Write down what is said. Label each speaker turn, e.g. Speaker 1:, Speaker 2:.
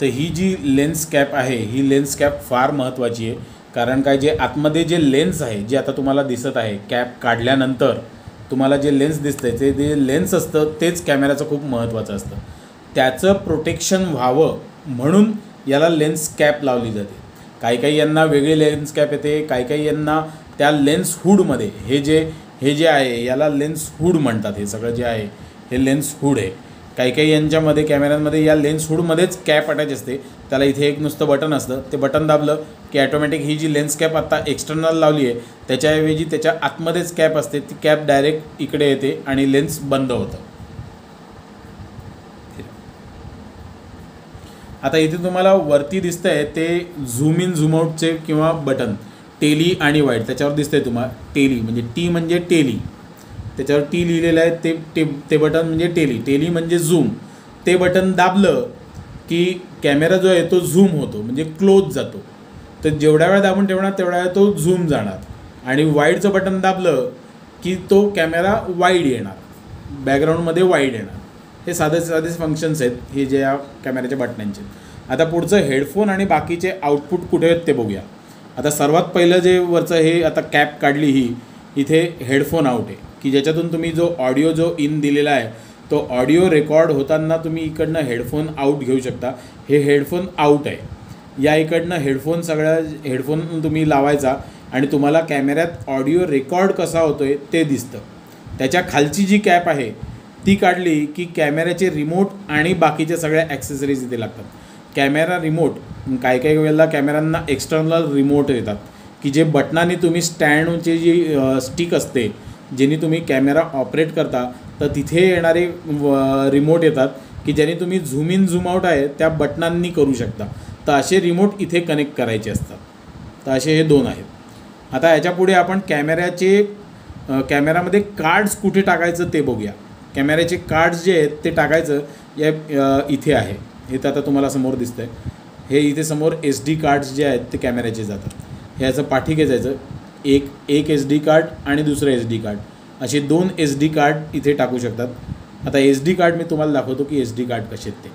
Speaker 1: तर ही जी lens cap आहे ही lens cap फार महत्त्वाची आहे. कारण काय, जे आतमध्ये जे लेन्स आहे जे आता तुम्हाला दिसत आहे कॅप काढल्यानंतर तुम्हाला जे लेन्स दिसतंय ते जे लेन्स असतं तेच कॅमेराचं खूप महत्त्वाचं असतं. त्याचं प्रोटेक्शन व्हावं म्हणून याला लेन्स कॅप लावली जाते. काही यांना वेगळी लेन्स कॅप येते, काही यांना त्या लेन्स हूडमध्ये हे जे आहे याला लेन्स हूड म्हणतात. हे सगळं जे आहे हे लेन्स हूड आहे. काही यांच्यामध्ये कॅमेऱ्यांमध्ये या लेन्स हूडमध्येच कॅप अटॅच असते. त्याला इथे एक नुसतं बटन असतं, ते बटन दाबलं की ॲटोमॅटिक ही जी लेन्स कॅप आता एक्सटर्नल लावली आहे त्याच्याऐवजी त्याच्या आतमध्येच कॅप असते, ती कॅप डायरेक्ट इकडे येते आणि लेन्स बंद होतं. आता इथे तुम्हाला वरती दिसतंय ते झूम इन झूम आउटचे किंवा बटन टेली आणि वाईड, त्याच्यावर दिसतंय तुम्हाला टेली म्हणजे टी म्हणजे टेली, त्याच्यावर टी लिहिलेलं आहे. ते बटन म्हणजे टेली म्हणजे झूम. ते बटन दाबलं की कॅमेरा जो आहे तो झूम होतो म्हणजे क्लोज जातो. तर जेवढ्या वेळा दाबून ठेवणार तेवढ्या वेळा तो झूम जाणार. आणि वाईडचं बटन दाबलं की तो कॅमेरा वाईड येणार, बॅकग्राऊंडमध्ये वाईड येणार. हे साधे फंक्शन्स आहेत हे जे या कॅमेऱ्याच्या बटनांचे. आता पुढचं हेडफोन आणि बाकीचे आउटपुट कुठे आहेत ते बघूया. आता सर्वात पहिलं जे वरचं हे आता कॅप काढली ही, इथे हेडफोन आउट आहे की ज्याच्यातून तुम्ही जो ऑडिओ जो इन दिलेला आहे तो ऑडिओ रेकॉर्ड होताना तुम्ही इकडनं हेडफोन आउट घेऊ शकता. हे हेडफोन आउट आहे. या इकडनं हेडफोन तुम्ही लावायचा आणि तुम्हाला कॅमेऱ्यात ऑडिओ रेकॉर्ड कसा होतो आहे ते दिसतं. त्याच्या खालची जी कॅप आहे ती काढली की कॅमेऱ्याचे रिमोट आणि बाकीच्या सगळ्या ॲक्सेसरीज इथे लागतात. कॅमेरा रिमोट, काही वेळेला कॅमेऱ्यांना एक्सटर्नल रिमोट येतात की जे बटनाने तुम्ही स्टँडची जी स्टिक असते ज्याने तुम्ही कॅमेरा ऑपरेट करता तर तिथे येणारे रिमोट येतात की ज्याने तुम्ही झूम इन झूम आउट आहे त्या बटनांनी करू शकता. तर असे रिमोट इथे कनेक्ट करायचे असतात. तर असे हे 2 आहेत. आता याच्यापुढे आपण कॅमेरामध्ये कार्ड्स कुठे टाकायचं ते बघूया. कॅमेऱ्याचे कार्ड्स जे आहेत ते टाकायचं इथे आहे. हे तर आता तुम्हाला समोर दिसतं आहे. हे इथे समोर SD कार्ड्स जे आहेत ते कॅमेऱ्याचे जातात. हे याचं पाठी घ्यायचं, एक SD कार्ड आणि दुसरं SD कार्ड, असे 2 SD कार्ड इथे टाकू शकतात. आता SD कार्ड मी तुम्हाला दाखवतो की SD कार्ड कसे आहेत ते.